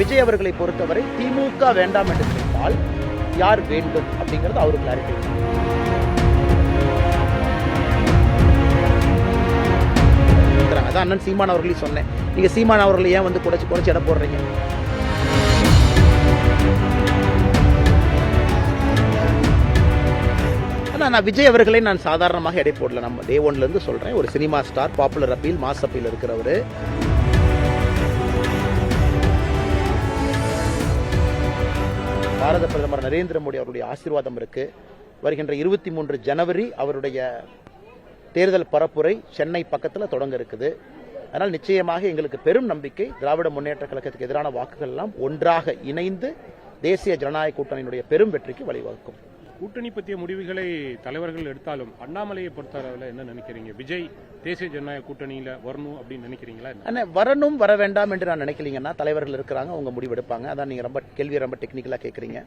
விஜய் அவர்களை பொறுத்தவரை திமுக வேண்டாம் என்று நினைத்தால் யார் வேண்டும் அப்படிங்கிறது அவரு கிளாரிஃபை பண்ணார். அதான் அண்ணன் சீமான் அவர்களையும் சொன்னேன். நீங்க சீமான் அவர்களை ஏன் வந்து குறைச்சு இடம் போடுறீங்க? நான் விஜய் அவர்களை நான் சாதாரணமாக எடை போடல. நம்ம டே ஒன்ல இருந்து சொல்றேன். ஒரு cinema star, popular appeal, mass appeal இருக்கிறவரு. பாரத பிரதமர் நரேந்திர மோடி அவருடைய ஆசீர்வாதம் இருக்கு. வருகின்ற 23 ஜனவரி அவருடைய தேர்தல் பரப்புரை சென்னை பக்கத்தில் தொடங்க இருக்குது. அதனால் நிச்சயமாக எங்களுக்கு பெரும் நம்பிக்கை திராவிட முன்னேற்ற கழகத்துக்கு எதிரான வாக்குகள் எல்லாம் ஒன்றாக இணைந்து தேசிய ஜனநாயக கூட்டணியினுடைய பெரும் வெற்றிக்கு வழிவகுக்கும். கூட்டணி பற்றிய முடிவுகளை தலைவர்கள் எடுத்தாலும் அண்ணாமலையை பொறுத்தளவில் என்ன நினைக்கிறீங்க? விஜய் தேசிய ஜனநாயக கூட்டணியில வரணும் அப்படின்னு நினைக்கிறீங்களா? வரணும் வர வேண்டாம் என்று நான் நினைக்கலீங்கன்னா தலைவர்கள் இருக்கிறாங்க, அவங்க முடிவெடுப்பாங்க. அதான் நீங்க கேள்வி ரொம்ப டெக்னிக்கலா கேட்குறீங்க.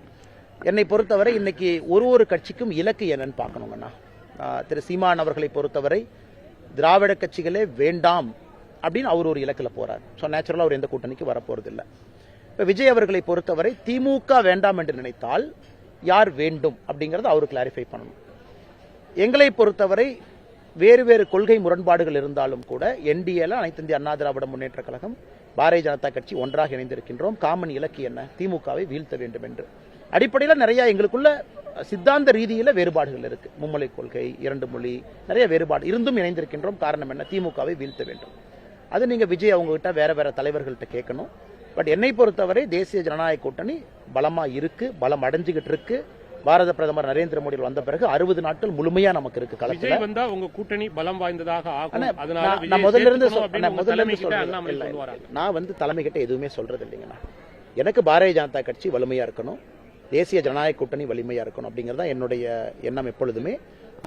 என்னை பொறுத்தவரை இன்னைக்கு ஒரு கட்சிக்கும் இலக்கு என்னன்னு பார்க்கணுங்கண்ணா. திரு சீமான் அவர்களை பொறுத்தவரை திராவிட கட்சிகளே வேண்டாம் அப்படின்னு அவர் ஒரு இலக்கில் போறார். ஸோ நேச்சுரலாக அவர் எந்த கூட்டணிக்கு வரப்போறது இல்லை. இப்போ விஜய் அவர்களை பொறுத்தவரை திமுக வேண்டாம் என்று நினைத்தால் யார் வேண்டும் அப்படிங்கறத அவரு கிளாரிஃபை பண்ணணும். எங்களை பொறுத்தவரை வேறு கொள்கை முரண்பாடுகள் இருந்தாலும் கூட என்டிஏல அனைத்து இந்திய அண்ணா திராவிட முன்னேற்ற கழகம், பாரதிய ஜனதா கட்சி ஒன்றாக இணைந்திருக்கின்றோம். காமன் இலக்கு என்ன? திமுகவை வீழ்த்த வேண்டும் என்று. அடிப்படையில் நிறைய எங்களுக்குள்ள சித்தாந்த ரீதியில வேறுபாடுகள் இருக்கு. மும்மொழி கொள்கை, 2 மொழி, நிறைய வேறுபாடு இருந்தும் இணைந்திருக்கின்றோம். காரணம் என்ன? திமுகவை வீழ்த்த வேண்டும். அது நீங்க விஜய் அவங்க கிட்ட வேற தலைவர்கள்ட்ட கேட்கணும். பட் என்னை பொறுத்தவரை தேசிய ஜனநாயக கூட்டணி பலமா இருக்கு, பலம் அடைஞ்சுகிட்டு இருக்கு. பாரத பிரதமர் நரேந்திர மோடி வந்த பிறகு 60 நாட்கள் முழுமையா நமக்கு இருக்கு. களத்துல வந்தா உங்க கூட்டணி பலம் வாய்ந்ததாக ஆகும். நான் முதல்ல இருந்து நான் வந்து தலைமை கிட்ட எதுவுமே சொல்றது இல்லைங்கண்ணா. எனக்கு பாரதிய ஜனதா கட்சி வலிமையா இருக்கணும், தேசிய ஜனநாயக கூட்டணி வலிமையா இருக்கணும் அப்படிங்கறத என்னுடைய எண்ணம் எப்பொழுதுமே.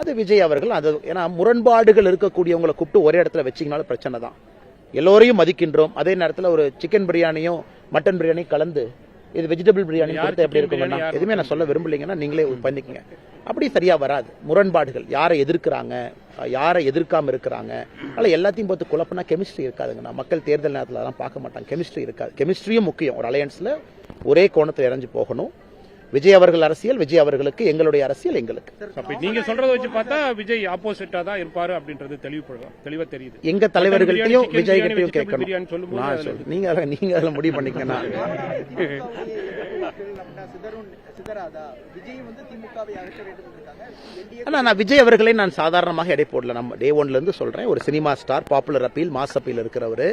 அது விஜய் அவர்கள் அது ஏன்னா முரண்பாடுகள் இருக்கக்கூடியவங்களை கூப்பிட்டு ஒரே இடத்துல வச்சிங்கனாலும் பிரச்சனை தான். எல்லோரையும் மதிக்கின்றோம். அதே நேரத்தில் ஒரு சிக்கன் பிரியாணியும் மட்டன் பிரியாணியும் கலந்து இது வெஜிடபிள் பிரியாணி கொடுத்து எப்படி இருக்குன்னா எதுவுமே நான் சொல்ல விரும்பலைங்கன்னா நீங்களே பண்ணிக்கங்க. அப்படி சரியா வராது. முரண்பாடுகள் யாரை எதிர்க்கிறாங்க, யாரை எதிர்க்காம இருக்கிறாங்க, அதனால எல்லாத்தையும் பார்த்து குழப்பம்னா கெமிஸ்ட்ரி இருக்காதுங்கண்ணா. மக்கள் தேர்தல் நேரத்தில் அதெல்லாம் பார்க்க மாட்டாங்க. கெமிஸ்ட்ரி இருக்காது. கெமிஸ்ட்ரியும் முக்கியம். ஒரு அலையன்ஸ்ல ஒரே கோணத்தில் இறங்கி போகணும். விஜய் அவர்கள் அரசியல் விஜய் அவர்களுக்கு, எங்களுடைய அரசியல் எங்களுக்கு. நீங்க சொல்றதை வச்சு பார்த்தா விஜய் ஆப்போசிட்டா தான் இருப்பாரு அப்படின்றது தெளிவா தெரியுது. எங்க தலைவர்கள்ட்டையும் விஜய் கிட்டையும் கேட்கணும். நீங்க அதில் முடிவு பண்ணிக்கணும். நான் விஜய் அவர்களை நான் சாதாரணமாக எடை போடல. நம்ம டே ஒன்ல இருந்து சொல்றேன். ஒரு cinema star, popular appeal, mass appeal இருக்கிறவரு.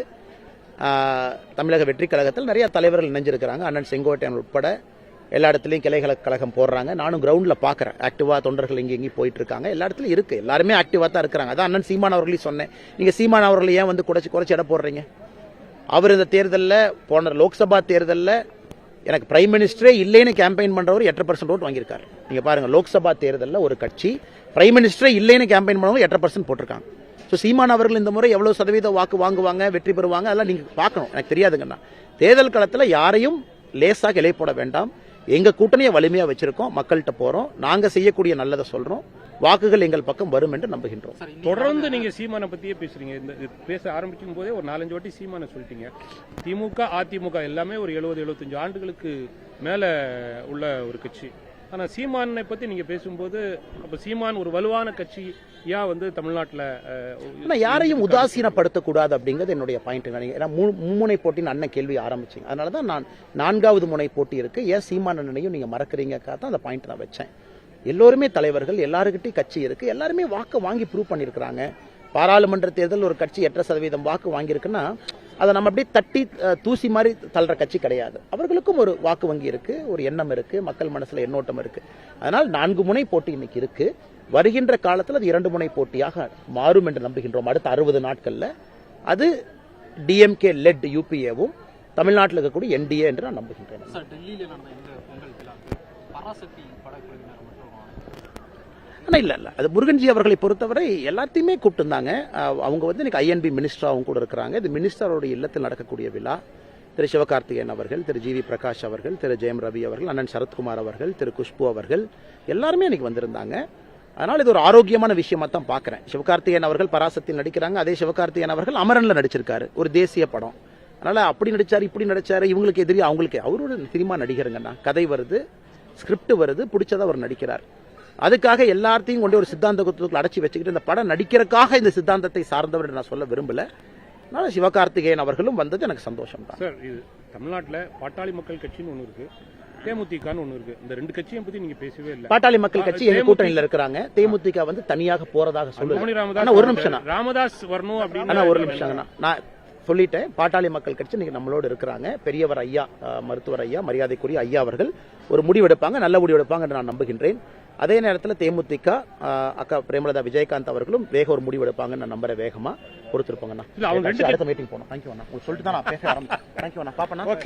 தமிழக வெற்றி கழகத்தில் நிறைய தலைவர்கள் இணைஞ்சிருக்கிறாங்க. அண்ணன் செங்கோட்டையன் உட்பட எல்லா இடத்துலையும் கிளைகள கழகம் போடுறாங்க. நானும் கிரவுண்ட்ல பாக்குறேன். ஆக்டிவா தொண்டர்கள் இங்கேயும் போயிட்டு இருக்காங்க. எல்லா இடத்துலயும் இருக்கு. எல்லாருமே ஆக்டிவா தான் இருக்கிறாங்க. அதான் அண்ணன் சீமான் அவர்களையும் சொன்னேன். நீங்க சீமான் அவர்களை ஏன் வந்து குறைச்சு இடம் போடுறீங்க? அவர் இந்த தேர்தலில் போன லோக்சபா தேர்தலில் எனக்கு பிரைம் மினிஸ்டரே இல்லைன்னு கேம்பெயின் பண்றவர் 8% ஓட்டு வாங்கியிருக்காரு. நீங்க பாருங்க, லோக்சபா தேர்தலில் ஒரு கட்சி பிரைம் மினிஸ்டரே இல்லைன்னு கேம்பெயின் பண்ணவங்க 8% போட்டிருக்காங்க. ஸோ சீமான் அவர்கள் இந்த முறை எவ்வளவு சதவீத வாக்கு வாங்குவாங்க, வெற்றி பெறுவாங்க, அதெல்லாம் நீங்க பார்க்கணும். எனக்கு தெரியாதுங்கண்ணா. தேர்தல் களத்தில் யாரையும் லேசாக இலை போட வேண்டாம். எங்க கூட்டணியை வலிமையா வச்சிருக்கோம். மக்கள்கிட்ட போறோம். நாங்க செய்யக்கூடிய நல்லதை சொல்றோம். வாக்குகள் எங்கள் பக்கம் வரும் என்று நம்புகின்றோம். தொடர்ந்து நீங்க சீமானை பத்தியே பேசுறீங்க. இந்த பேச ஆரம்பிக்கும் போதே ஒரு 4-5 வாட்டி சீமானை சொல்லிட்டீங்க. திமுக, அதிமுக எல்லாமே ஒரு 70-75 ஆண்டுகளுக்கு மேல உள்ள ஒரு கட்சி. ஆனா சீமானை பத்தி நீங்க பேசும்போது அப்ப சீமான் ஒரு வலுவான கட்சி வந்து தமிழ்நாட்டில் யாரையும் உதாசீனப்படுத்தக்கூடாது அப்படிங்கிறது என்னுடைய பாயிண்ட். ஏன்னா மும்முனை போட்டின்னு அண்ணன் கேள்வி ஆரம்பிச்சிங்க. அதனாலதான் நான் 4வது முனை போட்டி இருக்கு. ஏன் சீமான் அண்ணனையும் நீங்க மறக்கிறீங்கக்கா தான் அந்த பாயிண்ட் நான் வச்சேன். எல்லோருமே தலைவர்கள், எல்லாருக்கிட்டையும் கட்சி இருக்கு. எல்லாருமே வாக்கு வாங்கி ப்ரூவ் பண்ணிருக்கிறாங்க. பாராளுமன்ற தேர்தல் ஒரு கட்சி 8% வாக்கு வாங்கியிருக்குன்னா அதை நம்ம அப்படியே தட்டி தூசி மாதிரி தள்ளுற கட்சி கிடையாது. அவர்களுக்கும் ஒரு வாக்கு வங்கி இருக்கு, ஒரு எண்ணம் இருக்கு, மக்கள் மனசுல எண்ணோட்டம் இருக்கு. அதனால் 4 முனை போட்டி இன்னைக்கு இருக்கு. வருகின்ற காலத்தில் அது 2 முனை போட்டியாக மாறும் என்று நம்புகின்றோம். அடுத்த 60 நாட்கள்ல அது டிஎம்கே லெட் யூபிஏவும் தமிழ்நாட்டில் இருக்கக்கூடிய என்டிஏ என்று நான் நம்புகின்றேன். இல்ல அது முருகன்ஜி அவர்களை பொறுத்தவரை எல்லாத்தையுமே கூப்பிட்டுருந்தாங்க. அவங்க வந்து இன்னைக்கு ஐஎன்பி மினிஸ்டராகவும் கூட இருக்கிறாங்க. இது மினிஸ்டருடைய இல்லத்தில் நடக்கக்கூடிய விழா. திரு சிவகார்த்திகேயன் அவர்கள், திரு ஜிவி பிரகாஷ் அவர்கள், திரு ஜெயம் ரவி அவர்கள், அண்ணன் சரத்குமார் அவர்கள், திரு குஷ்பு அவர்கள் எல்லாருமே இன்னைக்கு வந்திருந்தாங்க. அதனால இது ஒரு ஆரோக்கியமான விஷயமா தான் பாக்குறேன். சிவகார்த்திகேயன் அவர்கள் பராசக்தியில் நடிக்கிறாங்க. அதே சிவகார்த்திகேயன் அவர்கள் அமரன்ல நடிச்சிருக்காரு, ஒரு தேசிய படம். அதனால அப்படி நடிச்சாரு இப்படி நடிச்சாரு இவங்களுக்கு எதிரி அவங்களுக்கு அவரோட சினிமா நடிகருங்கண்ணா. கதை வருது, ஸ்கிரிப்ட் வருது, பிடிச்சதை அவர் நடிக்கிறார். அதுக்காக எல்லாத்தையும் கொண்டு ஒரு சித்தாந்தத்துக்குள்ள அடைச்சி வச்சுக்கிட்டு இந்த படம் நடிக்கிறதுக்காக இந்த சித்தாந்தத்தை சார்ந்தவர் நான் சொல்ல விரும்பல. அதனால சிவகார்த்திகேயன் அவர்களும் வந்தது எனக்கு சந்தோஷம் தான். சார், இது தமிழ்நாட்டில் பாட்டாளி மக்கள் கட்சின்னு ஒன்று இருக்கு, தேமுதிகன்னு ஒன்று இருக்கு. இந்த ரெண்டு கட்சியை பத்தி நீங்க பேசவே இல்லை. பாட்டாளி மக்கள் கட்சி எங்க கூட்டணியில இருக்கிறாங்க. தேமுதிக வந்து தனியாக போறதாக சொல்லுங்க. ஒரு நிமிஷம் ராமதாஸ் வரணும் அப்படின்னு. ஒரு நிமிஷம் நான் சொல்லிட்டேன். பாட்டாளி மக்கள் கட்சி நீங்க நம்மளோட இருக்கிறாங்க. பெரியவர் ஐயா, மருத்துவர் ஐயா, மரியாதைக்குரிய ஐயா அவர்கள் ஒரு முடிவெடுப்பாங்க, நல்ல முடிவெடுப்பாங்க என்று நான் நம்புகின்றேன். அதே நேரத்தில் தேமுதிக அக்கா பிரேமலதா விஜயகாந்த் அவர்களும் வேக ஒரு முடிவெடுப்பாங்க நான் நம்புறேன். வேகமா பொறுத்திருப்பாங்கண்ணா. அடுத்த மீட்டிங் போனோம். தேங்க்யூ அண்ணா. உங்களுக்கு சொல்லிட்டு தான் நான் பேச ஆரம்பிச்சேன். தேங்க்யூ அண்ணா. பாப்பா.